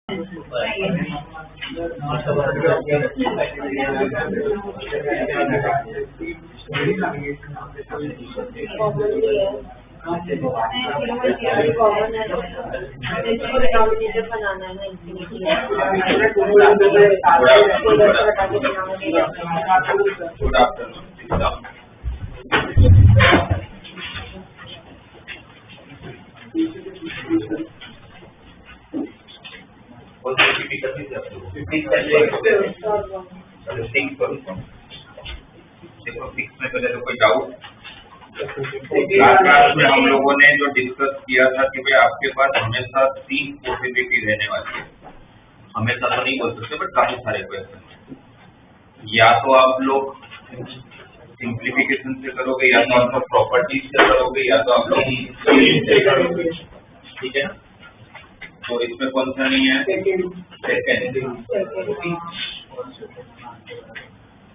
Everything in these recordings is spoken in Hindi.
कोई डाउट? क्लास में हम लोगों ने जो डिस्कस किया था कि भाई आपके पास हमेशा 3 पॉसिबिलिटी रहने वाली है, हमेशा तो नहीं बोल सकते बट काफी सारे क्वेश्चन। या तो आप लोग सिंप्लीफिकेशन से करोगे, या तो आप लोग प्रॉपर्टीज से करोगे, या तो आप लोग से करोगे। ठीक है, तो इसमें कौन सा नहीं है? सेकंड।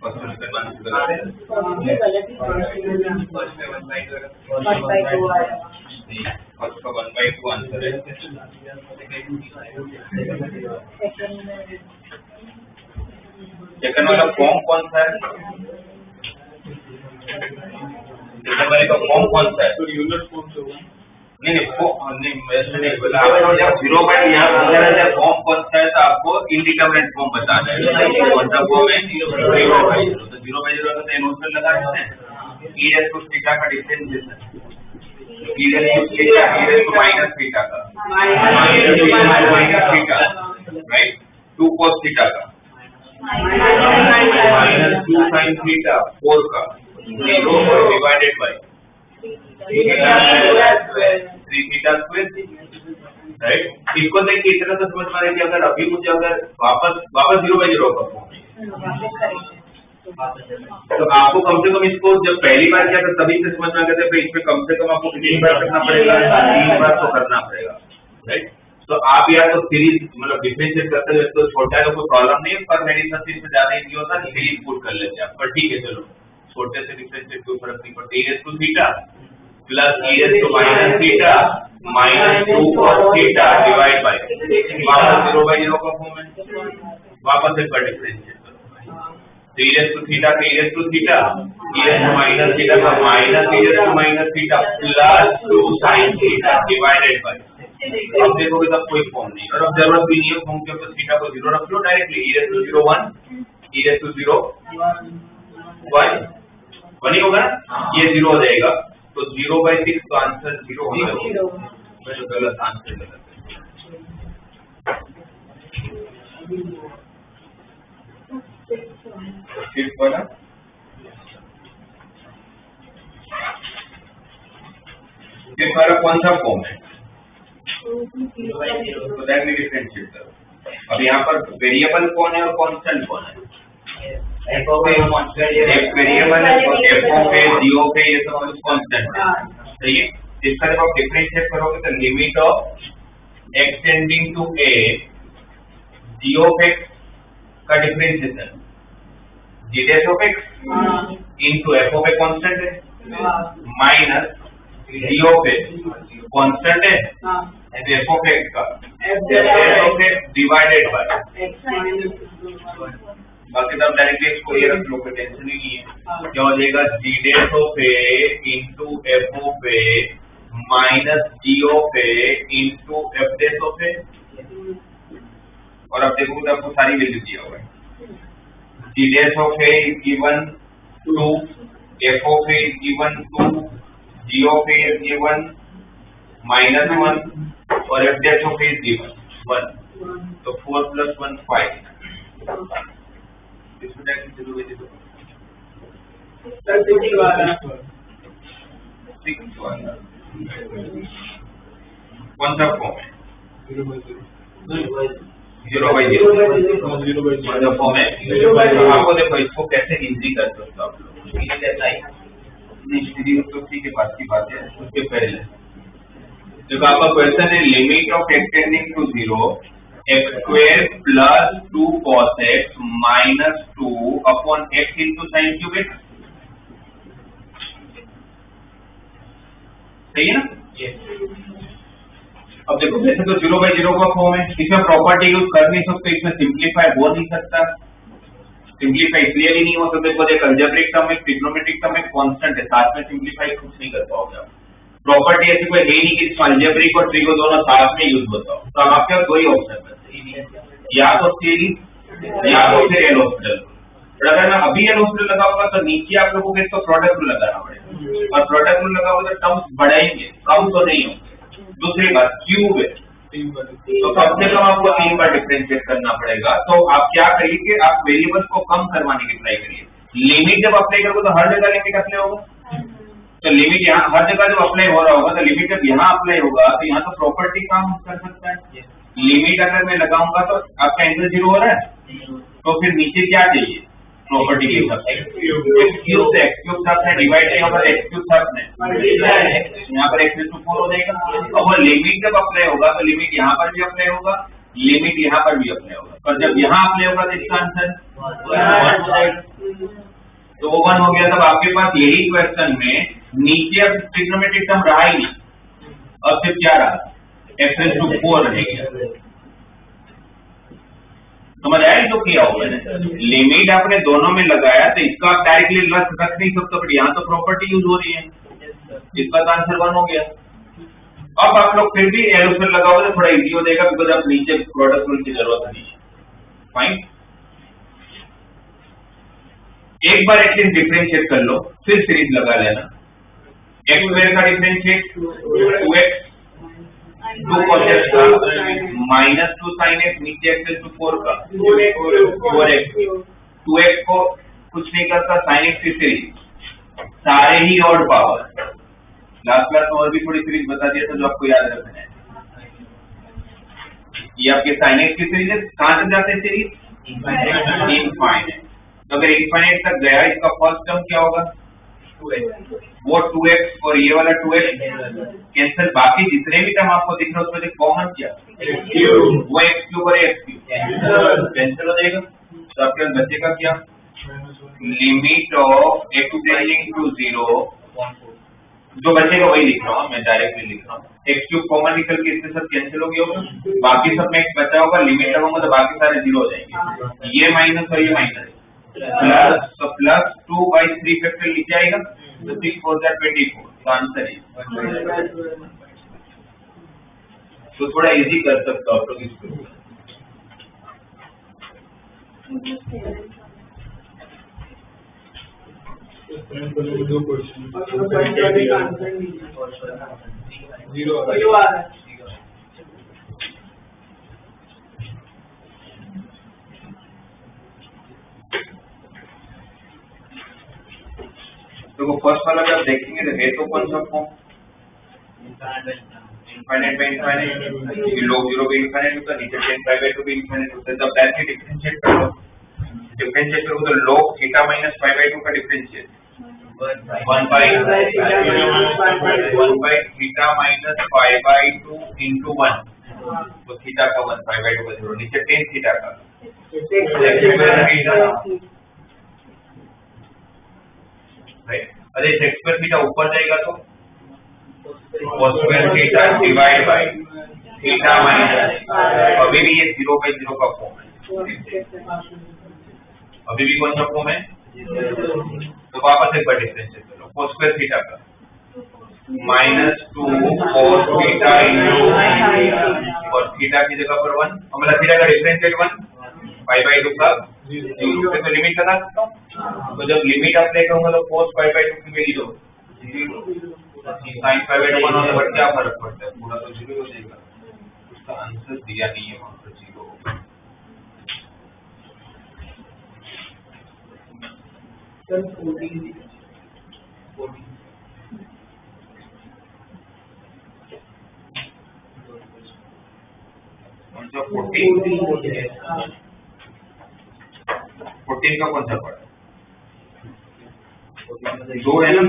फर्स्ट का 1/2 आंसर है। सेकंड वाला फॉर्म कौन सा है? सेकंड वाले का फॉर्म कौन सा है? तो यूलर फॉर्म से होगा। नहीं वैसे नहीं बोला। आपको जब 0/यहाँ फॉर्म कौन सा है तो आपको इंडिटरमिनेट फॉर्म बताना है। कौन सा फॉर्म है? 0/0। तो 0/0 का इनवर्स लगा देते हैं। e raised to थीटा का differentiation, e raised to minus theta का, minus theta, right, 2 cos theta का, माइनस 2 sin थीटा 4 का, 0 divided by 3 theta square, right. इसको देख के इतना तो समझ पा रहे कि अगर अभी मुझे अगर वापस 0/0 का फॉर्म है तो आपको कम से कम इसको जब पहली बार किया था तभी से समझ में आ गया था इसमें कम से कम आपको कितनी बार करना पड़ेगा? 3 बार तो करना पड़ेगा, राइट। तो आप या तो सीरीज मतलब डिफरेंशिएट करते हुए तो छोटा है तो कोई प्रॉब्लम नहीं है, पर मेरी सर्किट से ज्यादा इजी होता है सीरीज पुट कर लेते हैं, पर ठीक है चलो छोटे से डिफरेंशिएट कोई फर्क नहीं पड़ता। e raised to theta plus e raised to minus theta minus 2 cos theta divide by वापस 0/0 का फॉर्म है, वापस एक बार differentiate e raised to theta का e raised to theta, e raised to minus theta का minus e raised to minus theta plus 2 sin theta divided by. अब देखोगे तब कोई फॉर्म नहीं, और अब जरूरत भी नहीं है फॉर्म की, तो थीटा को 0 रख लो directly. e raised to 0 1, e raised to 0 1 ही होगा, ये 0 हो जाएगा, तो 0/6 तो आंसर 0 होगा। तो गलत आंसर गलत फिफ्थ वाला कौन सा फॉर्म है? तो दैट मीन डिफरेंशिएट करो। अब यहाँ पर वेरिएबल कौन है और कांस्टेंट कौन है? f of a constant, variable है, f of a, g of a, ये सब कुछ कांस्टेंट है, सही है। इसका जब आप डिफरेंशिएट करोगे तो limit of x tending to a g of x का differentiation g dash of x into f of a constant है minus g of a constant है f ऑफ x का f dash of x divided by बाकी सब डायरेक्टली इसको ये रख लो, कोई टेंशन ही नहीं है। क्या हो जाएगा? g dash of a into f of a minus g of a into f dash of a, और अब देखोगे तो आपको सारी वैल्यू दिया हुआ है। g dash of a is given to f of a is given to g of a is given -1 और f dash of a is given 1, तो 4 + 1 5। इसमें डायरेक्टली जरूर है तो 6 वाला कौन सा फॉर्म है? 0/0 फॉर्म है। आपको देखो इसको कैसे इजी कर सकते हो आप लोग, इजी कैसा है नहीं सीरीज तो ठीक है, बात की बात है। उसके पहले देखो आपका क्वेश्चन है limit of x tending to 0 x² + 2 cos x - 2 upon x into sin³ x, सही है ना? अब देखो वैसे तो 0/0 का फॉर्म है, इसमें प्रॉपर्टी यूज कर नहीं सकते, इसमें सिंप्लीफाई हो नहीं सकता। सिंप्लीफाई इसलिए भी नहीं हो सकता, देखो एक अलजेब्रिक टर्म में, ट्रिग्नोमेट्रिक टर्म में कांस्टेंट है, साथ में सिंप्लीफाई कुछ नहीं कर पाओगे आप। प्रॉपर्टी ऐसी कोई है नहीं कि अलजेब्रिक और ट्रिगो दोनों साथ में यूज होता हो, तो अब आपके पास दो ही ऑप्शन है, या तो सीरीज या तो फिर एल हॉस्पिटल। और अगर मैं अभी एल हॉस्पिटल लगाऊंगा तो नीचे आप लोगों को इसको प्रोडक्ट रूल लगाना पड़ेगा, और प्रोडक्ट रूल लगाओगे तो टर्म्स बढ़ाएंगे, कम तो नहीं होंगे। दूसरी बात क्यूब है, तो कम से कम आपको 3 बार डिफरेंशिएट करना पड़ेगा। तो आप क्या करिए कि आप वेरिएबल्स को कम करवाने की ट्राई करिए। लिमिट जब अप्लाई करोगे तो हर जगह लिमिट अप्लाई होगा, तो लिमिट यहाँ हर जगह जब अप्लाई हो रहा होगा तो लिमिट जब यहाँ अप्लाई होगा तो यहाँ तो प्रॉपर्टी काम कर सकता है। लिमिट अगर मैं लगाऊंगा तो आपका एंगल 0 हो रहा है, तो फिर नीचे क्या चाहिए प्रॉपर्टी के हिसाब से x³ से x³ से आपने डिवाइड नहीं होगा, x³ से आपने यहाँ पर x⁴ हो जाएगा। अब वो लिमिट जब अप्लाई होगा तो लिमिट यहाँ पर भी अप्लाई होगा, लिमिट यहाँ पर भी अप्लाई होगा, पर जब यहाँ अप्लाई होगा तो इसका आंसर 1 हो जाएगा। तो वो 1 हो गया, तब आपके पास यही क्वेश्चन में नीचे अब ट्रिग्नोमेट्रिक टर्म रहा ही नहीं, अब सिर्फ क्या रहा x⁴ रहेगा। समझ आया जो किया होगा मैंने, लिमिट आपने दोनों में लगाया तो इसका आप डायरेक्टली रख नहीं सकते, बट यहाँ तो प्रॉपर्टी यूज हो रही है, इसका तो आंसर 1 हो गया। अब आप लोग फिर भी एल हॉस्पिटल लगाओगे तो थोड़ा इजी हो जाएगा, बिकॉज आप नीचे प्रोडक्ट रूल की जरूरत नहीं है। फाइन, एक बार एटलीस्ट डिफरेंशिएट कर लो, फिर सीरीज लगा लेना। x² का डिफरेंशिएट 2x 2 cos x का -2 sin x, नीचे x⁴ का 4x 2x को कुछ नहीं करता, sin x की सीरीज सारे ही ऑड पावर। लास्ट क्लास में और भी थोड़ी सीरीज बता दिया था जो आपको याद रखना है। ये आपके sin x की सीरीज है, कहां तक जाते हैं सीरीज इनफाइनाइट। तो अगर इनफाइनाइट तक गया, इसका फर्स्ट टर्म क्या होगा 2x, वो 2x और ये वाला 2x कैंसिल, बाकी जितने भी टर्म आपको दिख रहे हैं उसमें से कॉमन क्या वो x³ और x³ कैंसिल हो जाएगा। तो आपके पास बचेगा क्या, limit of x tending to 0, जो बचेगा वही लिख रहा हूँ मैं, डायरेक्टली लिख रहा हूँ, x³ कॉमन निकल के इससे सब कैंसिल हो गया होगा, बाकी सब में x बचा होगा, लिमिट लगाऊंगा तो बाकी सारे 0 हो जाएंगे, ये माइनस और ये माइनस प्लस, तो +2/3 फैक्टर नीचे आएगा, तो 6 4 24, तो आंसर है। तो थोड़ा इजी कर सकते हो आप लोग इसको। दो क्वेश्चन 0 आ रहा है। तो वो फर्स्ट वाला जब देखेंगे तो है तो कौन सा फॉर्म इनफाइनाइट बाय इनफाइनाइट, ये लोग 0 बाय इनफाइनाइट होता है, नीचे 10π/2 बाय इनफाइनाइट होता है। तब डायरेक्टली डिफरेंशिएट कर लो, डिफरेंशिएट करो तो log θ-π/2 का डिफरेंशिएट 1/θ-π/2 into 1, तो थीटा का 1 π/2 का 0, नीचे tan थीटा का अरे x² थीटा ऊपर जाएगा तो cos² theta divide by theta minus, अभी भी ये 0/0 का फॉर्म है, अभी भी कौन सा फॉर्म है, तो वापस एक बार डिफरेंशिएट करो, cos² थीटा का -2 cos थीटा इनटू, और थीटा की जगह पर 1, मतलब थीटा का डिफरेंशिएट 1 π/2 का 0, तो लिमिट लगा सकता हूँ। तो जब लिमिट अप्लाई करूंगा तो cos π/2 की वैल्यू 0, sin π/2 1 होने पर क्या फर्क पड़ता है, पूरा तो 0 हो जाएगा। उसका आंसर दिया नहीं है वहां पर 0 होगा। सर 14 कौन सा 14 का कौन सा पड़ा, 2 है ना,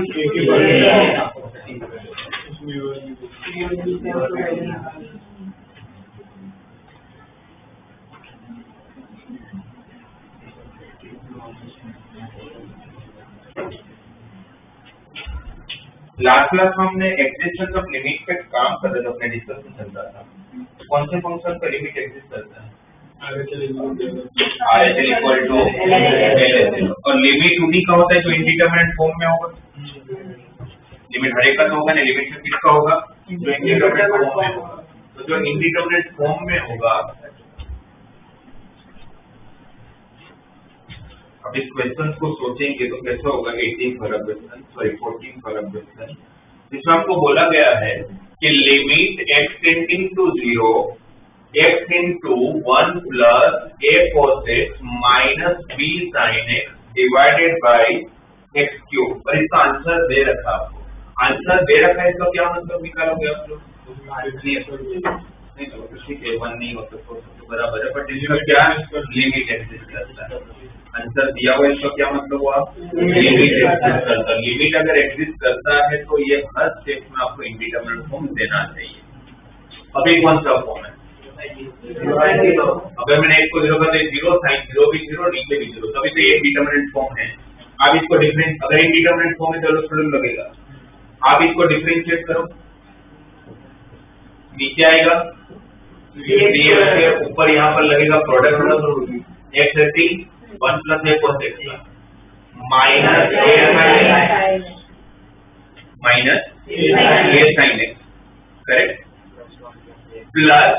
लास्ट क्लास में हमने एक्जिस्टेंस ऑफ लिमिट पे काम कर रहे थे, अपने डिस्कशन चल रहा था। कौन से फंक्शन का लिमिट एग्जिस्ट करता है? RHL इक्वल टू LHL, और लिमिट उन्हीं का होता है जो इंडिटरमिनेट फॉर्म में होगा। लिमिट हर एक का तो होगा नहीं, लिमिट से किसका होगा? जो इंडिटरमिनेट फॉर्म में होगा। तो जो इंडिटरमिनेट फॉर्म में होगा, अब इस क्वेश्चन को सोचेंगे तो कैसा होगा? 14 वाला क्वेश्चन, जिसमें आपको बोला गया है कि limit x tending to 0 x into 1 plus a cos x minus b sin x divided by x cube। और इसका आंसर दे रखा आपको, आंसर दे रखा है, इसका क्या मतलब निकालोगे आप लोग? नहीं तो ठीक है, 1 नहीं होता तो बराबर है, बट इसका क्या लिमिट एग्जिस्ट करता है? आंसर दिया हुआ, इसका क्या मतलब हुआ? लिमिट एग्जिस्ट करता है। लिमिट अगर एग्जिस्ट करता है तो ये हर स्टेप में आपको इंडिटरमिनेट फॉर्म देना चाहिए। अब एक कौन सा फॉर्म है? अगर मैंने एक को 0 का तो 0 साइन 0 भी 0 नीचे भी 0, तभी तो ये इंडिटरमिनेट फॉर्म है। आप इसको डिफरेंस, अगर इंडिटरमिनेट फॉर्म है तो थोड़ा लगेगा, आप इसको डिफरेंशिएट करो, नीचे आएगा ऊपर, यहाँ पर लगेगा प्रोडक्ट x ऐसी 1 plus a cos x minus a sin x, correct, plus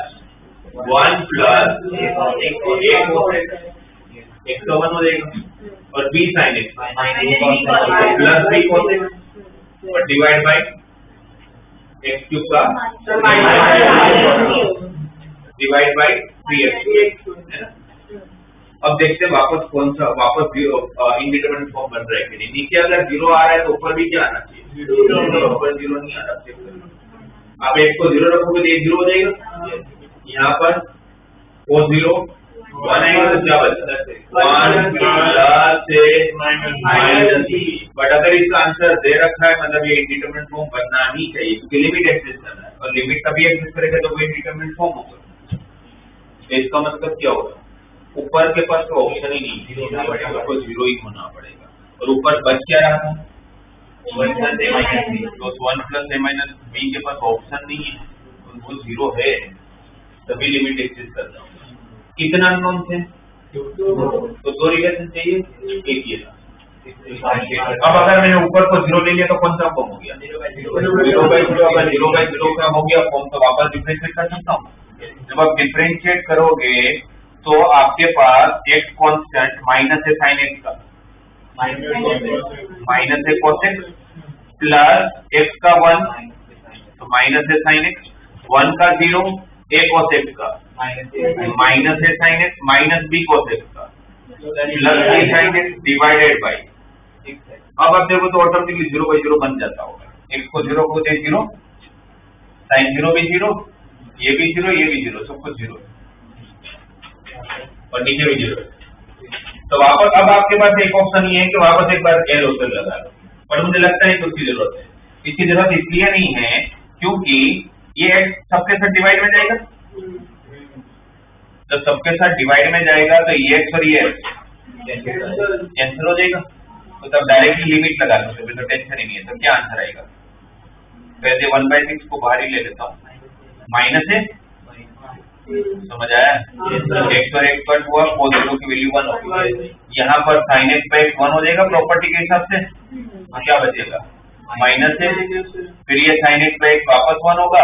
1 plus a cos x, x का 1 हो जाएगा, और b sin x plus b cos x, और डिवाइड बाय x क्यूब का डिवाइड बाय 3x। अब देखते हैं वापस कौन सा, वापस इंडिटरमिनेट फॉर्म बन रहा है कि नहीं। नीचे अगर 0 आ रहा है तो ऊपर भी क्या आना चाहिए? 0। ऊपर 0 नहीं आ रहा चाहिए। आप x को 0 रखोगे तो ये 0 हो जाएगा, यहाँ पर वो 0 1 आएगा तो क्या बचता है? 1 प्लस माइनस b। बट अगर इसका आंसर दे रखा है मतलब ये इंडिटरमिनेट फॉर्म बनना ही चाहिए, क्योंकि लिमिट एग्जिस्ट करना है, और लिमिट तभी एग्जिस्ट करेगा तो वो इंडिटरमिनेट फॉर्म होगा। इसका मतलब क्या होगा? ऊपर के पास तो ऑप्शन ही नहीं, 0 होना पड़ेगा, आपको 0 ही होना पड़ेगा। और ऊपर बच क्या रहा था? 1 plus a minus b, तो 1 plus a minus b के पास ऑप्शन नहीं है, वो 0 है, तभी लिमिट एग्जिस्ट करता है। कितना अननोन थे? तो 2 रिलेशन चाहिए, एक ये था। अब अगर मैंने ऊपर को 0 ले लिया तो कौन सा फॉर्म हो गया? 0 by 0। अगर 0 by 0 का हो गया फॉर्म तो वापस डिफरेंशिएट कर सकता हूँ। जब आप डिफरेंशिएट करोगे तो आपके पास x कांस्टेंट माइनस है sin x का, माइनस है cos x, प्लस x का 1 तो माइनस है sin x, 1 का 0 a cos x का, माइनस है sin x minus b cos x का, plus b sin x divided by. अब आप देखो तो ऑटोमेटिकली 0 by 0 बन जाता होगा। x को 0 को दे 0, sin 0 भी 0, ये भी 0, ये भी 0, सब कुछ 0 और नीचे भी 0। तो वापस अब आपके पास एक ऑप्शन ये है कि वापस एक बार एल ऑप्शन लगा लो, पर मुझे लगता है कि उसकी जरूरत है। इसकी जरूरत इसलिए नहीं है क्योंकि ये x सबके साथ डिवाइड में जाएगा, जब सबके साथ डिवाइड में जाएगा तो ये x और ये कैंसिल हो जाएगा, तो तब डायरेक्टली लिमिट लगा लो, तो टेंशन ही नहीं है। तो क्या आंसर आएगा? वैसे 1/6 को बाहर ही ले लेता हूँ, माइनस है, समझ आया? x पर x पर हुआ, cos 0 की वैल्यू 1 होगी, यहाँ पर sin x पर x 1 हो जाएगा प्रॉपर्टी के हिसाब से, क्या बचेगा? माइनस है, फिर ये sin x पर x वापस 1 होगा,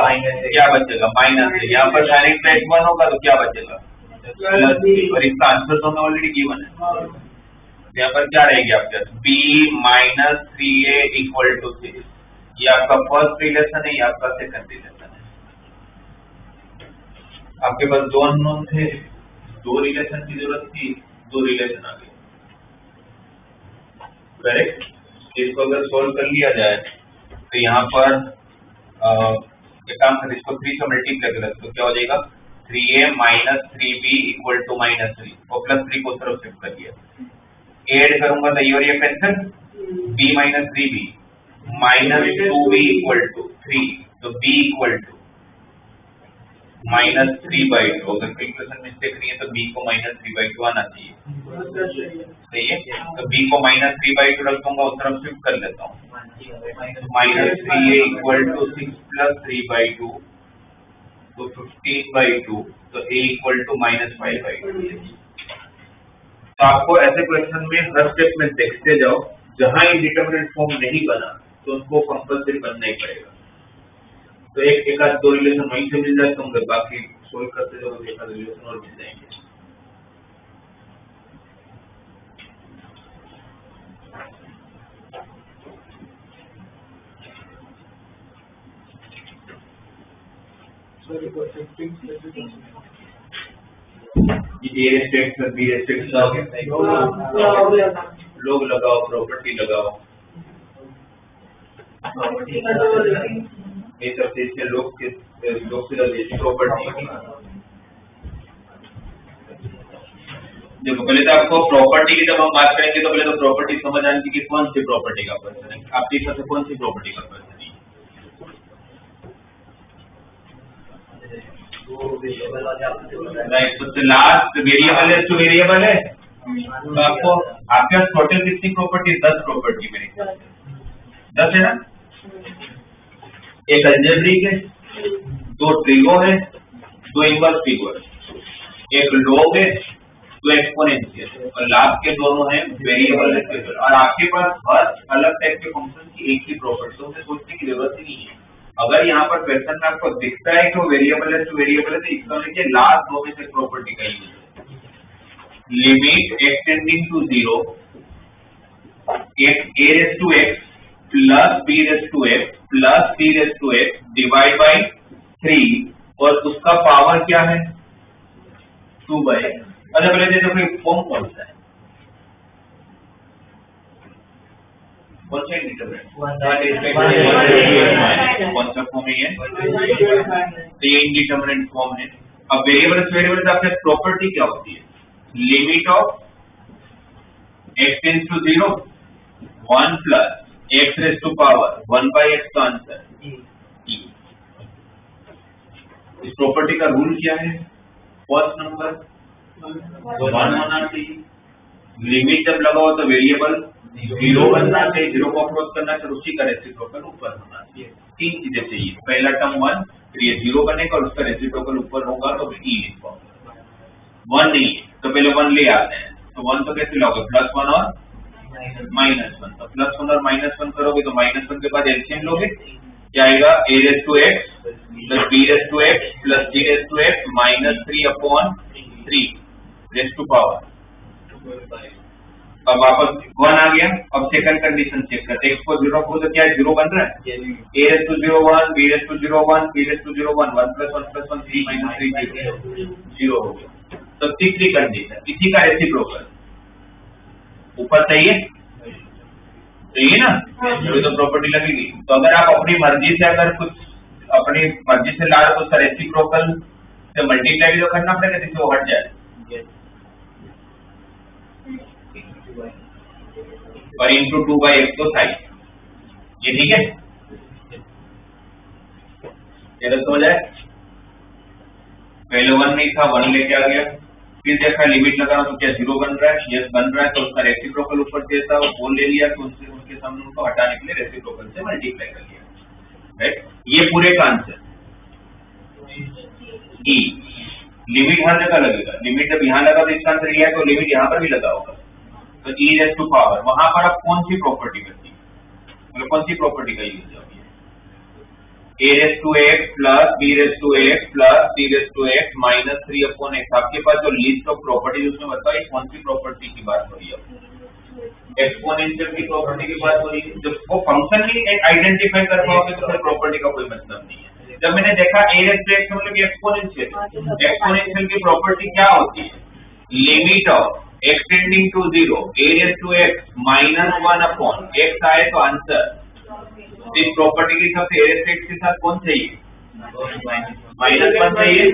क्या बचेगा? माइनस है, यहाँ पर sin x पर x 1 होगा तो क्या बचेगा? और इसका आंसर तो मैं ऑलरेडी गिवन है। यहाँ पर क्या रहेगी आपके पास? b minus 3a equal to 6। ये आपका फर्स्ट रिलेशन है, ये आपका सेकंड रिलेशन है। आपके पास 2 अननोन थे, 2 रिलेशन की जरूरत थी, 2 रिलेशन आ गए, करेक्ट। इसको अगर सोल्व कर लिया जाए तो यहाँ पर एक काम कर, इसको 3 से मल्टीप्लाई कर तो क्या हो जाएगा? 3a minus 3b equal to -3 और +3 को तरफ शिफ्ट कर दिया, ऐड करूंगा तो ये और ये cancel, b minus 3b minus 2b equal to 3, तो b इक्वल टू -3/2। अगर कैलकुलेशन मिस्टेक नहीं है तो b को -3/2 आना चाहिए, सही है। तो b को -3/2 रख दूंगा, उस तरफ शिफ्ट कर लेता हूँ, -3a इक्वल टू 6 प्लस 3/2, तो 15/2, तो a इक्वल टू -5/2। तो आपको ऐसे क्वेश्चन में हर स्टेप में देखते जाओ, जहां इंडिटरमिनेट फॉर्म नहीं बना तो उनको कंपल्सरी बनना ही पड़ेगा। तो एक आध दो रिलेशन वहीं से मिल जाए तो होंगे, बाकी सोल्व करते जाओ एक आध रिलेशन और मिल जाएंगे। ये रेस्ट्रिक्ट बी रेस्ट्रिक्ट लोग लगाओ, प्रॉपर्टी लगाओ, ये सब चीज से लोग से प्रॉपर्टी। देखो पहले तो आपको प्रॉपर्टी की जब हम बात करेंगे तो पहले तो प्रॉपर्टी समझ आनी चाहिए कि कौन सी प्रॉपर्टी का क्वेश्चन है, आपके हिसाब से कौन सी प्रॉपर्टी का क्वेश्चन है। राइट, तो लास्ट वेरिएबल है टू वेरिएबल है, तो आपको आपके पास टोटल कितनी प्रॉपर्टी? 10 प्रॉपर्टी मेरे ख्याल से 10 है ना। एक अलजेब्रिक है, 2 ट्रिगो है, 2 इनवर्स ट्रिगो है, एक लॉग है, 2 एक्सपोनेंशियल, और लास्ट के दोनों हैं वेरिएबल है। और आपके पास हर अलग टाइप के फंक्शन की एक ही प्रॉपर्टी, तो उसे सोचने की जरूरत ही नहीं है। अगर यहाँ पर क्वेश्चन में आपको दिखता है कि वो वेरिएबल है टू वेरिएबल है, तो इसका मतलब लास्ट दो में से प्रॉपर्टी का यूज है। Limit extending to 0 a raised to x plus b raised to x plus c raised to x divide by 3, और उसका पावर क्या है 2/x। अच्छा पहले देखो फॉर्म कौन सा है, कौन सा इंडिटरमिनेंट, कौन सा फॉर्म है ये, तो ये इंडिटरमिनेंट फॉर्म है। अब वेरिएबल आपके प्रॉपर्टी क्या होती है? Limit of x tends to 0 1 plus x raise to power 1/x का आंसर e। इस प्रॉपर्टी का रूल क्या है? फर्स्ट नंबर 1 होना चाहिए, लिमिट जब लगाओ तो वेरिएबल 0 बनना चाहिए, 0 को अप्रोच करना चाहिए, उसी का रेसिप्रोकल ऊपर होना चाहिए। 3 चीजें चाहिए, पहला टर्म 1, फिर ये 0 बनेगा और उसका रेसिप्रोकल ऊपर होगा तो e लिखोगे। 1 नहीं है तो पहले 1 ले आते हैं, तो 1 तो कैसे लाओगे? +1 और -1, तो +1 और -1 करोगे तो -1 के बाद एलसीएम लोगे, क्या आएगा? a raised to x plus b raised to x plus c raised to x -3/3 raised to power। अब वापस 1 आ गया। अब सेकंड कंडीशन चेक करते हैं, x को 0 को तो क्या 0 बन रहा है, a raised to 0 1, b raised to 0 1, c raised to 0 1, 1 + 1 + 1 3 - 3 0 हो गया। तो तीसरी कंडीशन इसी का रेसिप्रोकल ऊपर चाहिए, चाहिए ना, तो प्रॉपर्टी लगेगी। तो अगर आप अपनी मर्जी से अगर कुछ अपनी मर्जी से ला रहे हो तो उसका रेसिप्रोकल से मल्टीप्लाई भी तो करना पड़ेगा जिससे वो हट जाए, और इंटू 2/x तो साइड, ये ठीक है, ये तो हो जाए। पहले 1 नहीं था, 1 लेके आ गया, फिर देखा लिमिट लगा तो क्या 0 बन रहा है, यस बन रहा है, तो उसका रेसिप्रोकल ऊपर से था, वो ले लिया, तो उनके सामने उनको हटाने के लिए रेसिप्रोकल से मल्टीप्लाई कर लिया, राइट। ये पूरे का आंसर ई। लिमिट हर जगह लगेगा, लिमिट जब यहाँ लगा तो इसका आंसर ये है, तो लिमिट यहाँ पर भी लगा होगा, तो e raised to power वहां पर अब कौन सी प्रॉपर्टी करती है, मतलब कौन सी प्रॉपर्टी का यूज होगी? a raised to x plus b raised to x plus c raised to x -3/x। आपके पास जो लिस्ट ऑफ प्रॉपर्टीज उसमें बताओ कौन सी प्रॉपर्टी की बात हो रही है? एक्सपोनेंशियल की प्रॉपर्टी की बात हो रही है। जब वो फंक्शन ही आइडेंटिफाई कर पाओगे तो फिर प्रॉपर्टी का कोई मतलब नहीं है। जब मैंने देखा a raised to x मतलब एक्सपोनेंशियल, एक्सपोनेंशियल की प्रॉपर्टी क्या होती है? Limit of extending to 0 a raised to x -1/x आए तो आंसर। इस प्रॉपर्टी के हिसाब से a raised to x के साथ कौन चाहिए? -1 चाहिए,